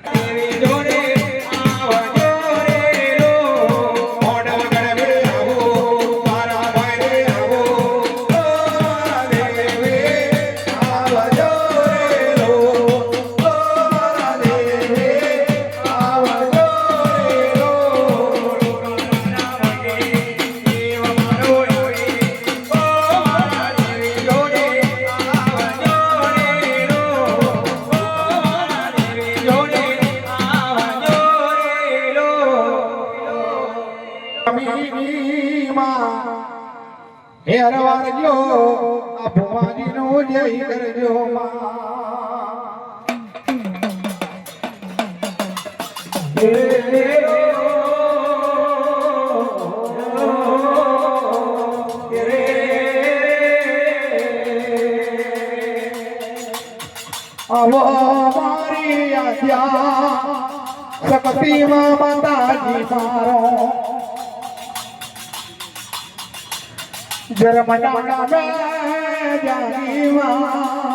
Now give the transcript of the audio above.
તેરી જોડે આવજો રે લો મોઢા ગળવે આવો મારા ભાઈ રે આવો દેવે આવજો રે લો દેવે આવજો રે લો દેવ મારો રે મારા તેરી જોડે આવજો રે લો તેરી જોડે હે હરવારજો આ ભુવાજી નું જય કરજો આવો મારી આદ્યા શક્તિમાં માતાજી મારો જરમના મે જાનીવા